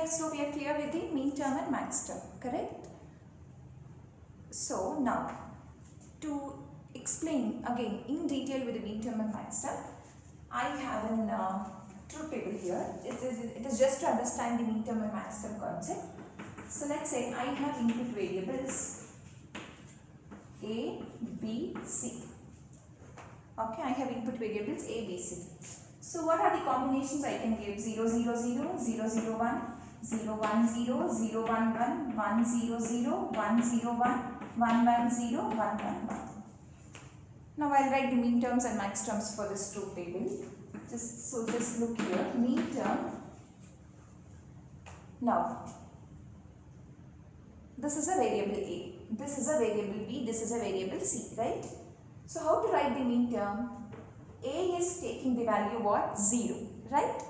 So we are clear with the mean term and max term, correct? So now to explain again in detail with the mean term and max term, I have an truth table here. It is just to understand the mean term and max term concept. So let's say I have input variables A, B, C. Okay, I have input variables A, B, C. So what are the combinations I can give? 0, 0, 0, 0, 0, 1, 0, 1, 0, 0, 1, 1, 1, 0, 0, 1, 0, 1, 1, 1, 0, 1, 1, 1. Now I'll write the mean terms and max terms for this truth table. Just look here, mean term. Now, this is a variable A, this is a variable B, this is a variable C, right? So how to write the mean term? A is taking the value what? 0, right?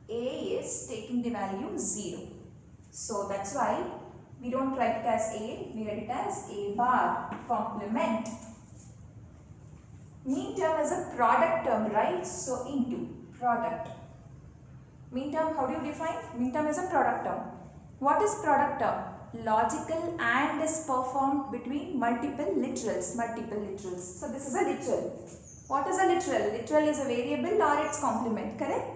A is taking the value 0. So that's why we don't write it as A, we write it as A bar complement. Mean term is a product term, right? So into product. Mean term, how do you define? Mean term is a product term. What is product term? Logical and is performed between multiple literals. So this is a literal. What is a literal? Literal is a variable or its complement, correct?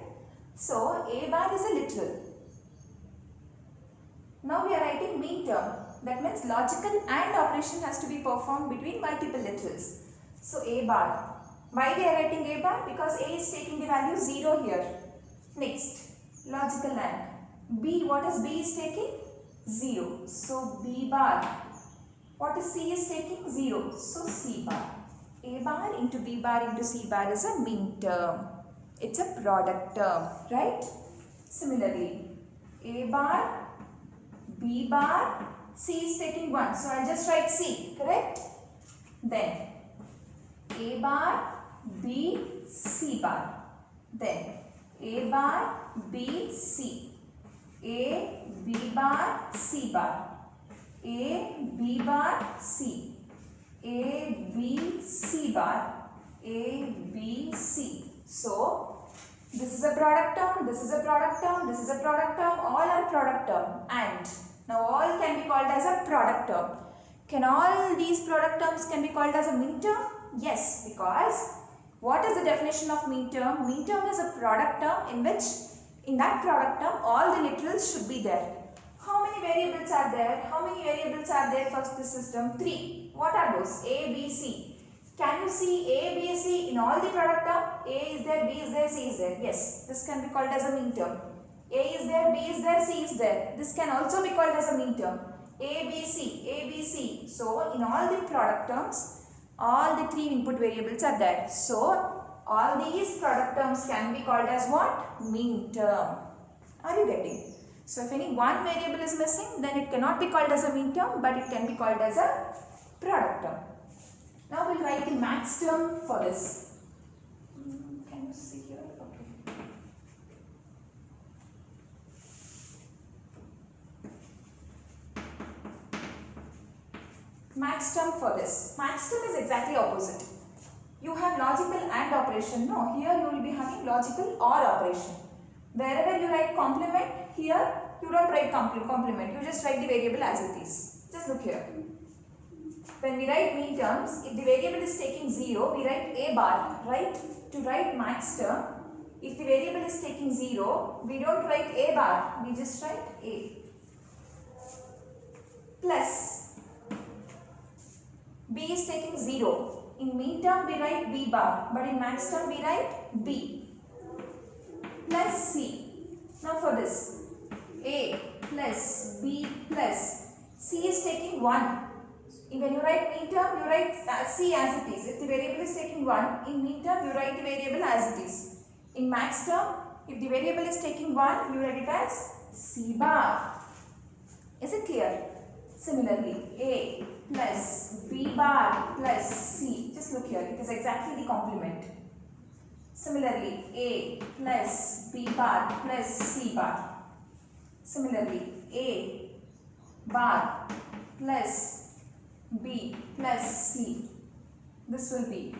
So A bar is a literal. Now we are writing mean term. That means logical and operation has to be performed between multiple literals. So A bar. Why we are writing A bar? Because A is taking the value 0 here. Next, logical and. B, what is B is taking? 0. So B bar. What is C is taking? 0. So C bar. A bar into B bar into C bar is a mean term. It's a product term, right? Similarly, A bar, B bar, C is taking 1. So I'll just write C, correct? Then A bar, B, C bar. Then A bar, B, C. A, B bar, C bar. A, B bar, C. A, B, C bar. A, B, C. So, this is a product term, this is a product term, this is a product term, all are product term. And now all can be called as a product term. Can all these product terms can be called as a mean term? Yes, because what is the definition of mean term? Mean term is a product term in which in that product term all the literals should be there. How many variables are there? How many variables are there for this system? 3. What are those? A, B, C. Can you see A, B, C in all the product term? A is there, B is there, C is there. Yes, this can be called as a mean term. A is there, B is there, C is there. This can also be called as a mean term. A, B, C, A, B, C. So, in all the product terms, all the 3 input variables are there. So, all these product terms can be called as what? Mean term. Are you getting? So, if any one variable is missing, then it cannot be called as a mean term, but it can be called as a product term. Now, we will write the max term for this. Can you see here? Okay. Max term for this. Max term is exactly opposite. You have logical and operation. No, here you will be having logical or operation. Wherever you write complement, here you don't write complement. You just write the variable as it is. Just look here. When we write mean terms, if the variable is taking 0, we write A bar, right? To write max term, if the variable is taking 0, we don't write A bar. We just write A. Plus, B is taking 0. In mean term, we write B bar, but in max term, we write B. Plus C. Now for this, A plus B plus C is taking 1. When you write mean term, you write C as it is. If the variable is taking 1, in mean term, you write the variable as it is. In max term, if the variable is taking 1, you write it as C bar. Is it clear? Similarly, A plus B bar plus C. Just look here, it is exactly the complement. Similarly, A plus B bar plus C bar. Similarly, A bar plus B plus C. This will be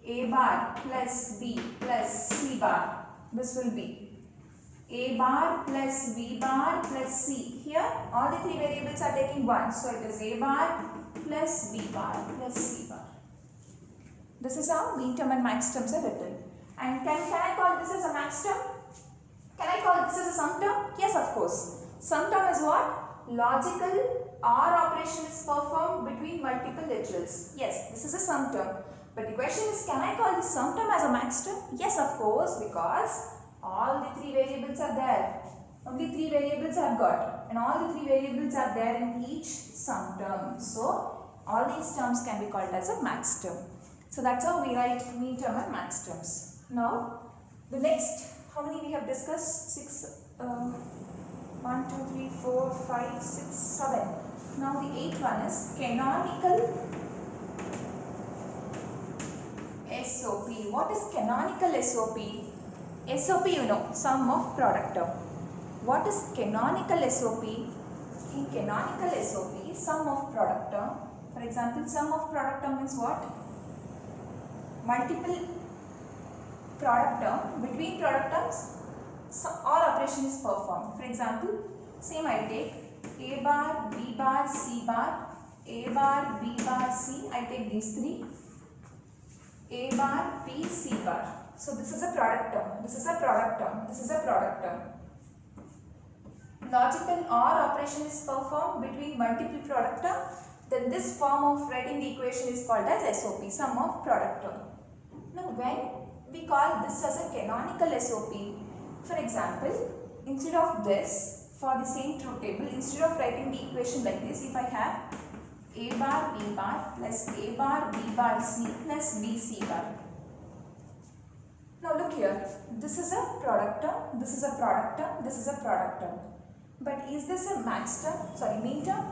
A bar plus B plus C bar. This will be A bar plus B bar plus C. Here all the three variables are taking 1. So it is A bar plus B bar plus C bar. This is how mean term and max terms are written. And can I call this as a max term? Can I call this as a sum term? Yes, of course. Sum term is what? Logical OR operation is performed between multiple literals. Yes, this is a sum term. But the question is, can I call this sum term as a max term? Yes, of course, because all the three variables are there. Only three variables I have got. And all the three variables are there in each sum term. So, all these terms can be called as a max term. So, that's how we write mean term and max terms. Now, the next, how many we have discussed? 1, 2, 3, 4, 5, 6, 7. Now, the 8th one is canonical SOP. What is canonical SOP? SOP, you know, sum of product term. What is canonical SOP? In canonical SOP, sum of product term. For example, sum of product term means what? Multiple product term. Between product terms, OR operation is performed. For example, same I take A bar, B bar, C bar, A bar, B bar, C. I take these three. A bar, B, C bar. So this is a product term. This is a product term. This is a product term. Logical OR operation is performed between multiple product term. Then this form of writing the equation is called as SOP, sum of product term. Now when we call this as a canonical SOP, for example, instead of this, for the same truth table, instead of writing the equation like this, if I have A bar B bar plus A bar B bar C plus B C bar. Now look here, this is a product term, this is a product term, this is a product term. But is this a max term? Sorry, mean term?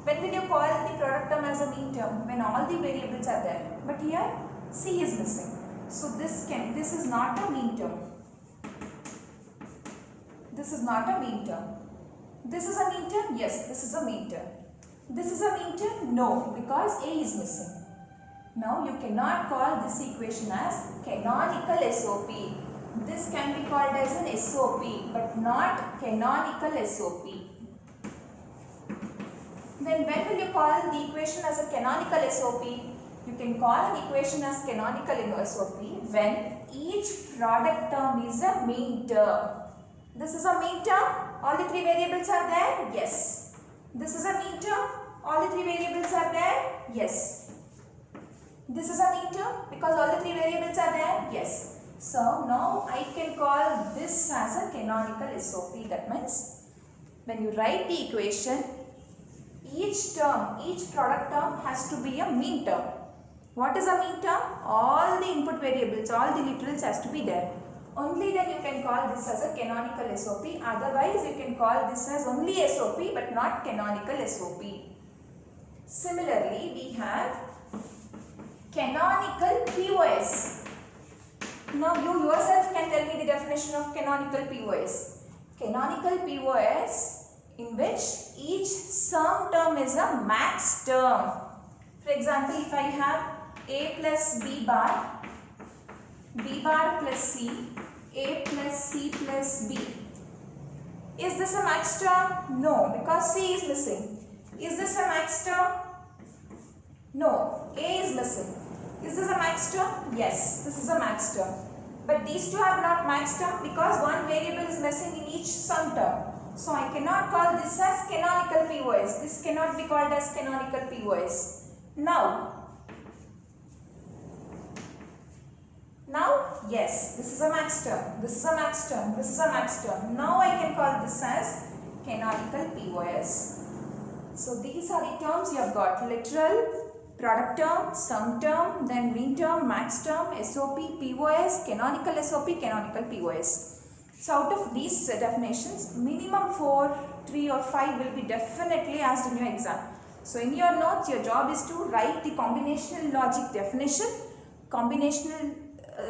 When will you call the product term as a mean term? When all the variables are there. But here C is missing. So this is not a mean term. This is not a mean term. This is a mean term? Yes, this is a mean term. This is a mean term? No, because A is missing. Now you cannot call this equation as canonical SOP. This can be called as an SOP but not canonical SOP. Then when will you call the equation as a canonical SOP? You can call an equation as canonical in SOP when each product term is a mean term. This is a mean term. All the three variables are there? Yes. This is a mean term. All the three variables are there? Yes. This is a mean term because all the three variables are there? Yes. So now I can call this as a canonical SOP. That means when you write the equation, each term, each product term has to be a mean term. What is a mean term? All the input variables, all the literals has to be there. Only then you can call this as a canonical SOP. Otherwise, you can call this as only SOP but not canonical SOP. Similarly, we have canonical POS. Now, you yourself can tell me the definition of canonical POS. Canonical POS in which each sum term is a max term. For example, if I have A plus B bar, B bar plus C, A plus C plus B. Is this a max term? No, because C is missing. Is this a max term? No, A is missing. Is this a max term? Yes, this is a max term. But these two are not max term because one variable is missing in each sum term. So I cannot call this as canonical POS. This cannot be called as canonical POS. Now, yes, this is a max term. This is a max term. This is a max term. Now I can call this as canonical POS. So these are the terms you have got: literal, product term, sum term, then mean term, max term, SOP, POS, canonical SOP, canonical POS. So out of these definitions, minimum 4, 3 or 5 will be definitely asked in your exam. So in your notes, your job is to write the combinational logic definition, combinational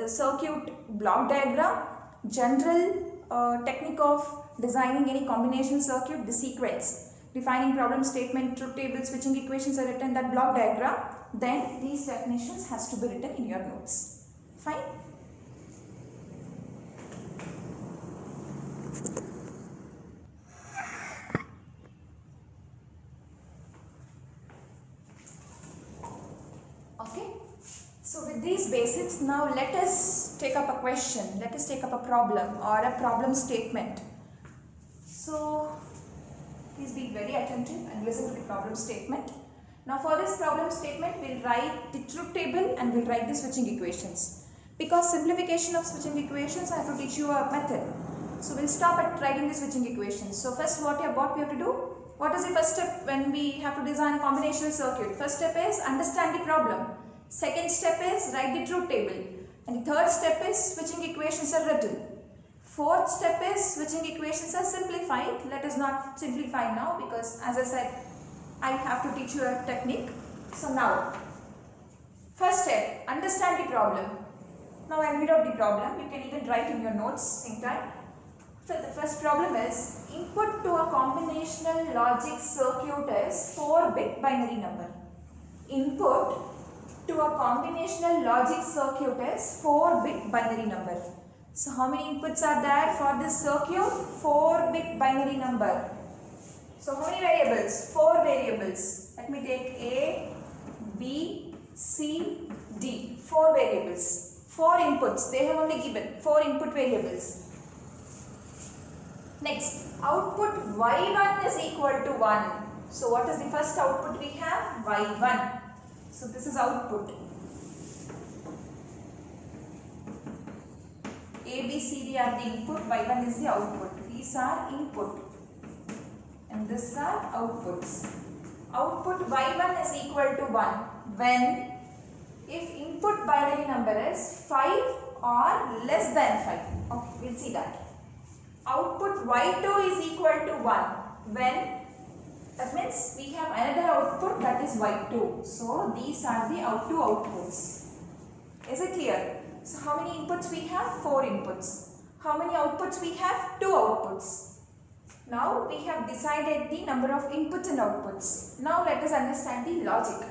circuit block diagram, general technique of designing any combinational circuit, the sequence, defining problem statement, truth table, switching equations are written, that block diagram. Then these definitions has to be written in your notes. Fine. these basics, now let us take up a question. Let us take up a problem or a problem statement. So please be very attentive and listen to the problem statement. Now for this problem statement, we'll write the truth table and we'll write the switching equations. Because simplification of switching equations, I have to teach you a method. So we'll stop at writing the switching equations. So first what we have to do? What is the first step when we have to design a combinational circuit? First step is understand the problem. Second step is write the truth table. And the third step is switching equations are written. Fourth step is switching equations are simplified. Let us not simplify now because as I said, I have to teach you a technique. So now, first step, understand the problem. Now I will read out the problem. You can even write in your notes same time. So the first problem is input to a combinational logic circuit is 4-bit binary number. Input to a combinational logic circuit is 4-bit binary number. So how many inputs are there for this circuit? 4-bit binary number. So how many variables? 4 variables. Let me take A, B, C, D. 4 variables. 4 inputs. They have only given 4 input variables. Next, output Y1 is equal to 1. So what is the first output we have? Y1. So this is output. A, B, C, D are the input. Y1 is the output. These are input. And these are outputs. Output Y1 is equal to 1 when if input binary number is 5 or less than 5. Okay, we'll see that. Output Y2 is equal to 1 when, that means we have another output that is Y2. So these are the two outputs. Is it clear? So how many inputs we have? 4 inputs. How many outputs we have? 2 outputs. Now we have decided the number of inputs and outputs. Now let us understand the logic.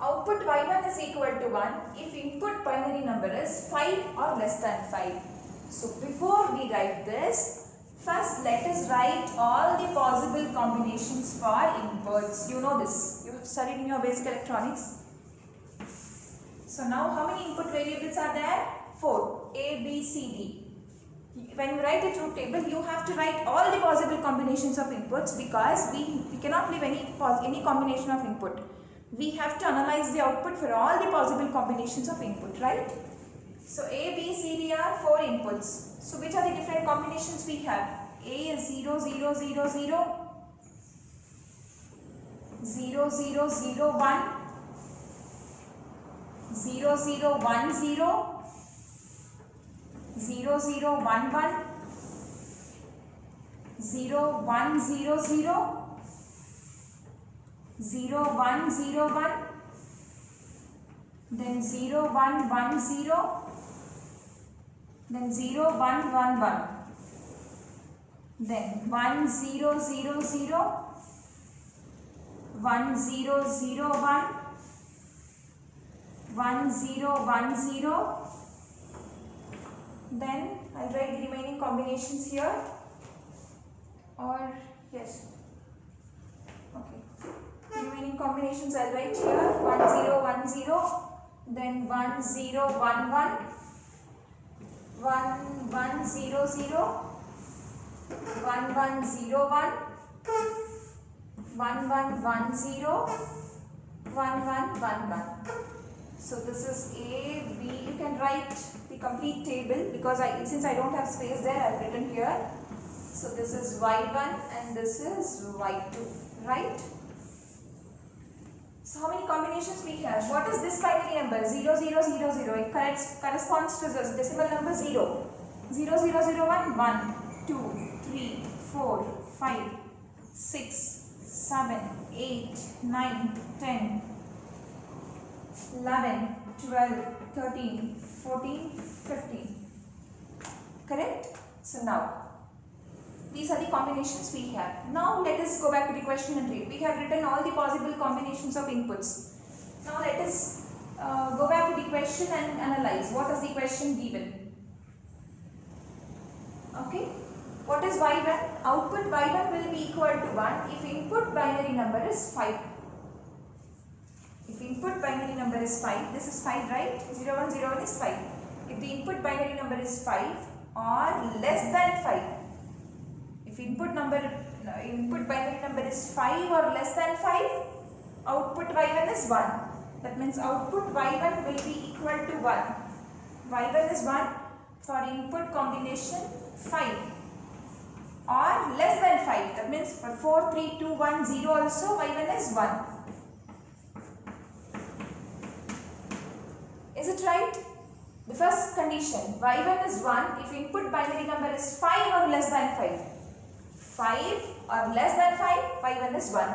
Output Y1 is equal to 1 if input binary number is 5 or less than 5. So before we write this, first let us write all the possible combinations for inputs. You know this. You have studied in your basic electronics. So now how many input variables are there? 4. A, B, C, D. When you write a truth table, you have to write all the possible combinations of inputs because we cannot leave any combination of input. We have to analyze the output for all the possible combinations of input, right? So A, B, C, D are 4 inputs. So which are the different combinations we have? A is 0, 0, 0, 0, 0, 0, 0, 1, 0, 0, 1, 0, 0, 0, 1, 1, 0, 1, 0, 0, 0, 1, 0, 1, then 0, 1, 1, 0, then 0, 1, 1, 1, then 1, 0, 0, 0, 1, 0, 0, 1, 1, 0, 1, 0, then I'll write the remaining combinations here, or yes, okay, the remaining combinations I'll write here, 1, 0, 1, 0, then 1, 0, 1, 1, 1, 1, 0, 0, 1, 1, 0, 1, 1, 1, 1, 0, 1, 1, 1, 1. So this is A, B. You can write the complete table because since I don't have space there, I've written here. So this is Y1 and this is Y2, right? So how many combinations we have? What is this binary number? 0, 0, 0, 0. It corresponds to the decimal number 0. 0, 0, 0, 1, 1, 2, 3, 4, 5, 6, 7, 8, 9, 10, 11, 12, 13, 14, 15. Correct? So now, these are the combinations we have. Now let us go back to the question and read. We have written all the possible combinations of inputs. Now let us go back to the question and analyze. What is the question given? Okay. What is Y1? Output Y1 will be equal to 1 if input binary number is 5. If input binary number is 5, this is 5, right? 0, 1, 0, 1 is 5. If the input binary number is 5 or less than 5, if input binary number is 5 or less than 5, output y1 is 1. That means output y1 will be equal to 1. y1 is 1 for input combination 5 or less than 5. That means for 4, 3, 2, 1, 0 also y1 is 1. Is it right? The first condition, y1 is 1 if input binary number is 5 or less than 5. 5 or less than 5, y1 is 1.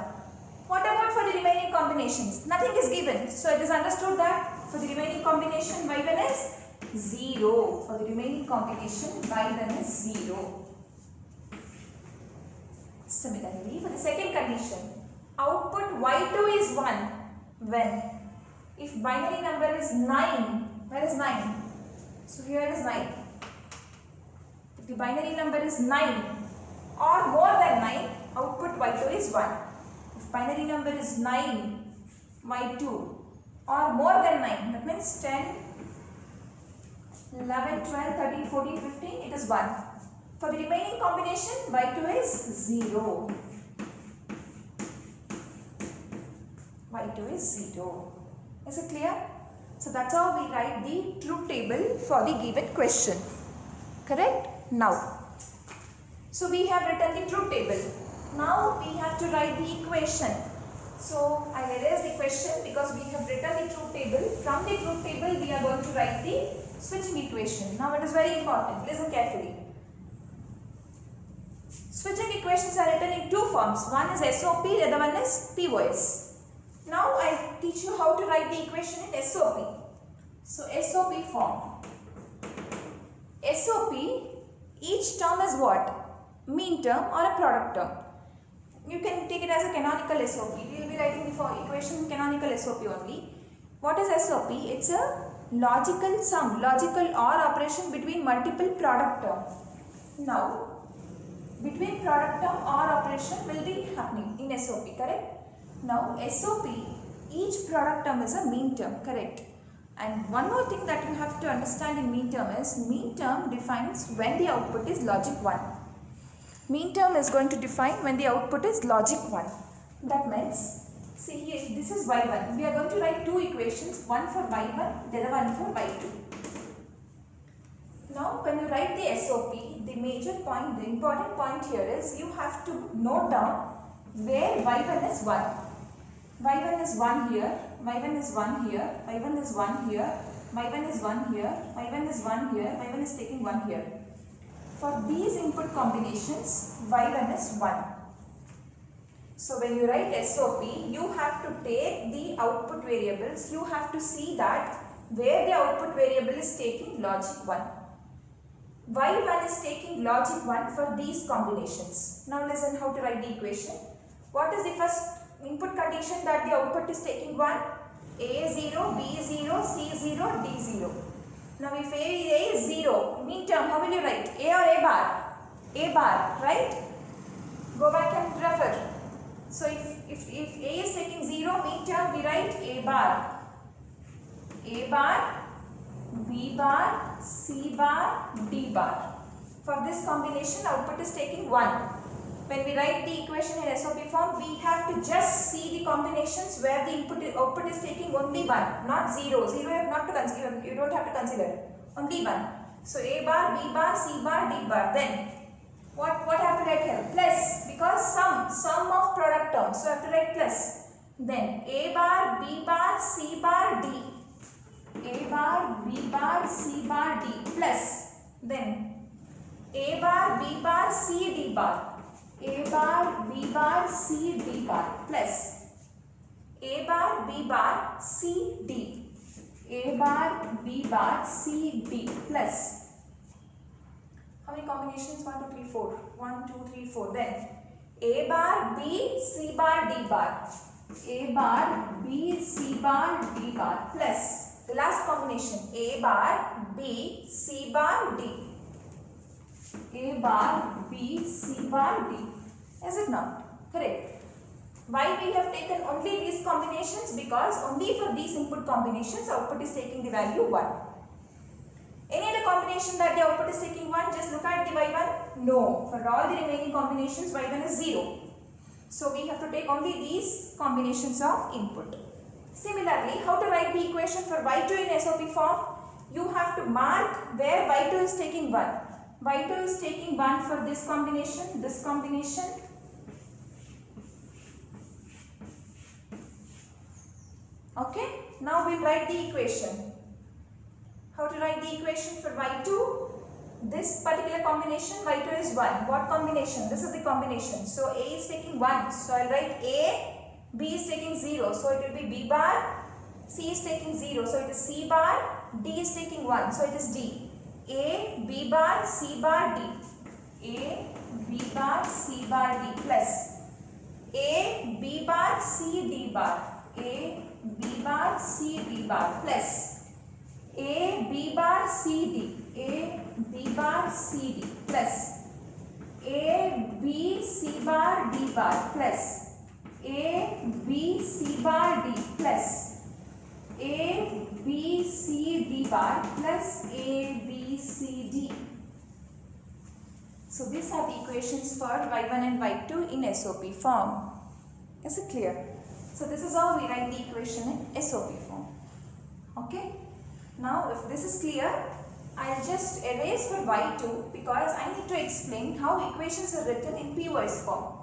What about for the remaining combinations? Nothing is given. So it is understood that for the remaining combination, y1 is 0. For the remaining combination, y1 is 0. Similarly, for the second condition, output y2 is 1 when if binary number is 9, where is 9? So here is 9. If the binary number is 9 or more than 9, output y2 is 1. If binary number is 9, y2 or more than 9, that means 10, 11, 12, 13, 14, 15, it is 1. For the remaining combination, y2 is 0. y2 is 0. Is it clear? So that's how we write the truth table for the given question. Correct? Now, so we have written the truth table. Now we have to write the equation. So I will erase the question because we have written the truth table. From the truth table we are going to write the switching equation. Now it is very important. Listen carefully. Switching equations are written in two forms. One is SOP, the other one is POS. Now I teach you how to write the equation in SOP. So SOP form. SOP, each term is what? Mean term or a product term. You can take it as a canonical SOP. We will be writing the equation in canonical SOP only. What is SOP? It's a logical sum, logical OR operation between multiple product terms. Now, between product term OR operation will be happening in SOP, correct? Now, SOP, each product term is a mean term, correct? And one more thing that you have to understand in mean term is, mean term defines when the output is logic 1. Mean term is going to define when the output is logic 1. That means, see here, this is y1. We are going to write two equations, one for y1, the other one for y2. Now, when you write the SOP, the major point, the important point here is you have to note down where y1 is 1. y1 is 1 here, y1 is 1 here, y1 is 1 here, y1 is 1 here, y1 is 1 here, y1 is taking 1 here. For these input combinations, y1 is 1. So when you write SOP, you have to take the output variables, you have to see that where the output variable is taking logic 1. y1 is taking logic 1 for these combinations. Now listen how to write the equation. What is the first input condition that the output is taking 1? A0, B0, C0, D0. Now if A is 0, mean term, how will you write? A or A bar? A bar, right? Go back and refer. So if A is taking 0, mean term, we write A bar. A bar, B bar, C bar, D bar. For this combination, output is taking 1. When we write the equation in SOP form, we have to just see the combinations where the output is taking only 1, not 0. 0 you have not to consider, you don't have to consider, only 1. So A bar, B bar, C bar, D bar. Then what have to write here? Plus, because sum of product terms, so I have to write plus. Then A bar, B bar, C bar, D. A bar, B bar, C bar, D plus. Then A bar, B bar, C, D bar. A bar, B bar, C, D bar plus A bar, B bar, C, D. A bar, B bar, C, D plus. How many combinations? 1, 2, 3, 4. 1, 2, 3, 4. Then A bar, B, C bar, D bar. A bar, B, C bar, D bar plus the last combination A bar, B, C bar, D. A bar, B, C bar, D. Is it not? Correct. Why we have taken only these combinations? Because only for these input combinations output is taking the value 1. Any other combination that the output is taking 1, just look at the y1. No, for all the remaining combinations y1 is 0. So we have to take only these combinations of input. Similarly, how to write the equation for y2 in SOP form? You have to mark where y2 is taking 1. y2 is taking 1 for this combination. Okay, now we'll write the equation. How to write the equation for y2? This particular combination, y2 is 1. What combination? This is the combination. So A is taking 1. So I'll write A, B is taking 0. So it will be B bar. C is taking 0. So it is C bar. D is taking 1. So it is D. A, B bar, C bar, D. A, B bar, C bar, D plus A, B bar, C, D bar. A, B bar, C, D bar plus A, B bar, C, D. A, B bar, C, D plus A, B, C bar, D bar plus A, B, C bar, D plus A, B, C, D bar plus A, B, C, D. So these are the equations for y1 and y2 in SOP form. Is it clear? So this is how we write the equation in SOP form. Okay. Now if this is clear, I'll just erase for y2 because I need to explain how equations are written in POS form.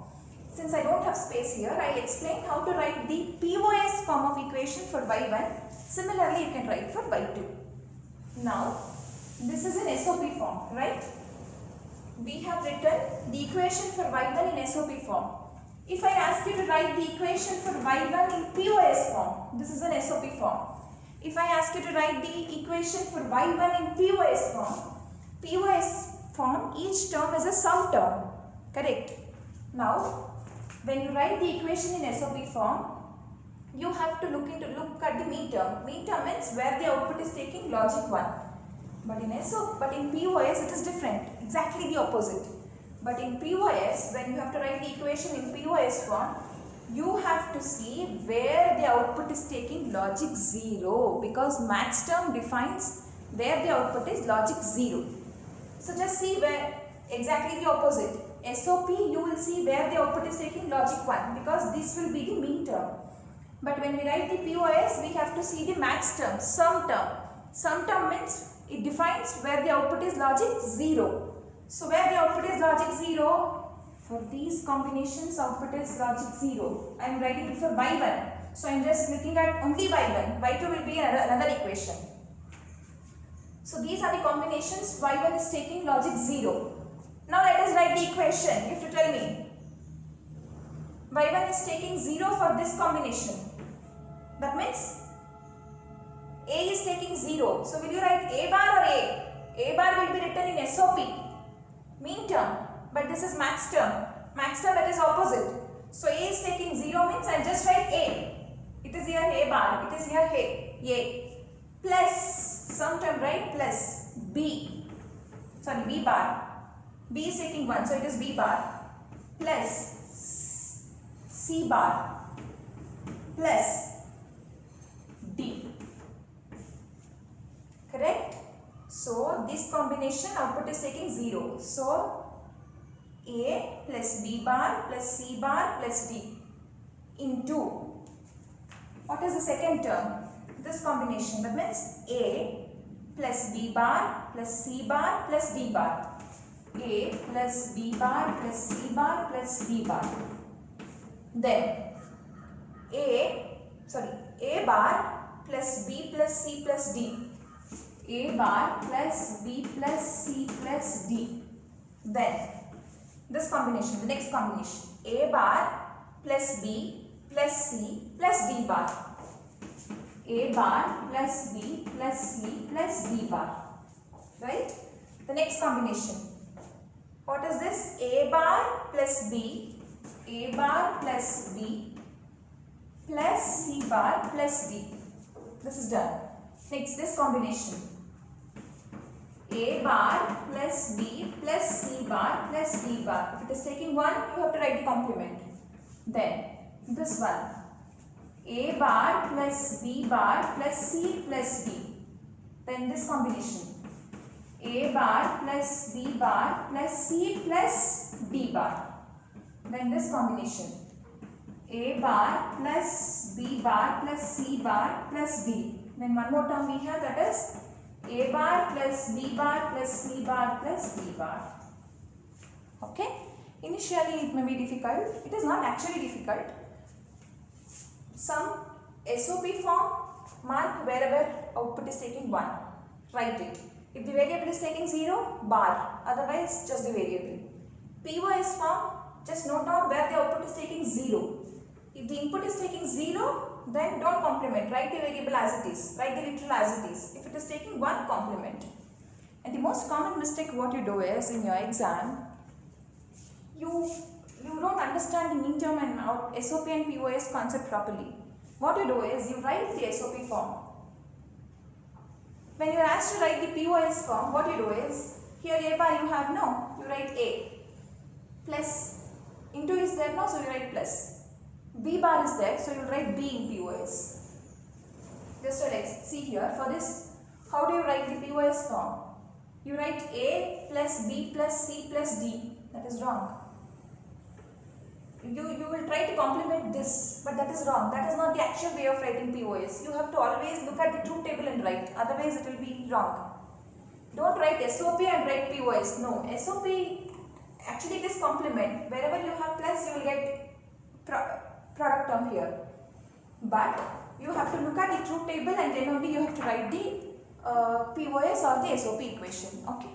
Since I don't have space here, I'll explain how to write the POS form of equation for y1. Similarly, you can write for y2. Now, this is in SOP form, right? We have written the equation for y1 in SOP form. If I ask you to write the equation for y1 in POS form, this is an SOP form. If I ask you to write the equation for y1 in POS form, each term is a sum term, correct? Now, when you write the equation in SOP form, you have to look at the mean term. Mean term means where the output is taking logic 1. But in POS it is different, exactly the opposite. But in POS, when you have to write the equation in POS form, you have to see where the output is taking logic 0 because max term defines where the output is logic 0. So just see where exactly the opposite. SOP you will see where the output is taking logic 1 because this will be the mean term. But when we write the POS, we have to see the max term, sum term. Sum term means it defines where the output is logic 0. So where the output is logic 0, for these combinations output is logic 0. I am writing it for y1. So I am just looking at only y1. y2 will be another equation. So these are the combinations. y1 is taking logic 0. Now let us write the equation. You have to tell me. y1 is taking 0 for this combination. That means A is taking 0. So will you write A bar or A? A bar will be written in SOP. Mean term. But this is max term. Max term that is opposite. So A is taking 0 means I just write A. It is here A bar. It is here A. Plus sum term, right? Plus B. Sorry, B bar. B is taking 1. So it is B bar. Plus C bar. Plus D. Correct? So this combination output is taking 0. So A plus B bar plus C bar plus D into, what is the second term? This combination, that means A plus B bar plus C bar plus D bar. A plus B bar plus C bar plus D bar. Then A bar plus B plus C plus D. A bar plus B plus C plus D. Then this combination, the next combination, A bar plus B plus C plus D bar. A bar plus B plus C plus D bar. Right? The next combination. What is this? A bar plus B, A bar plus B plus C bar plus D. This is done. Next, this combination. A bar plus B plus C bar plus D bar. If it is taking 1, you have to write the complement. Then this one. A bar plus B bar plus C plus D. Then this combination. A bar plus B bar plus C plus D bar. Then this combination. A bar plus B bar plus C bar plus D. Then one more term we have, that is A bar plus B bar plus C bar plus D bar. Okay? Initially it may be difficult. It is not actually difficult. Some SOP form, mark wherever output is taking 1. Write it. If the variable is taking 0, bar. Otherwise, just the variable. POS form, just note down where the output is taking 0. If the input is taking 0, then don't complement. Write the variable as it is. Write the literal as it is. If it is taking 1, complement. And the most common mistake what you do is, in your exam, you don't understand the mean term and SOP and POS concept properly. What you do is, you write the SOP form. When you are asked to write the POS form, what you do is, here A bar you have no, you write A. Plus, into is there no, so you write plus. B bar is there, so you write B in POS. Just like, see here, for this, how do you write the POS form? You write A plus B plus C plus D. That is wrong. You will try to complement this, but that is wrong. That is not the actual way of writing POS. You have to always look at the truth table and write, otherwise it will be wrong. Don't write SOP and write POS. No, SOP, actually it is complement. Wherever you have plus, you will get product term here. But you have to look at the truth table and then only you have to write the POS or the SOP equation. Okay.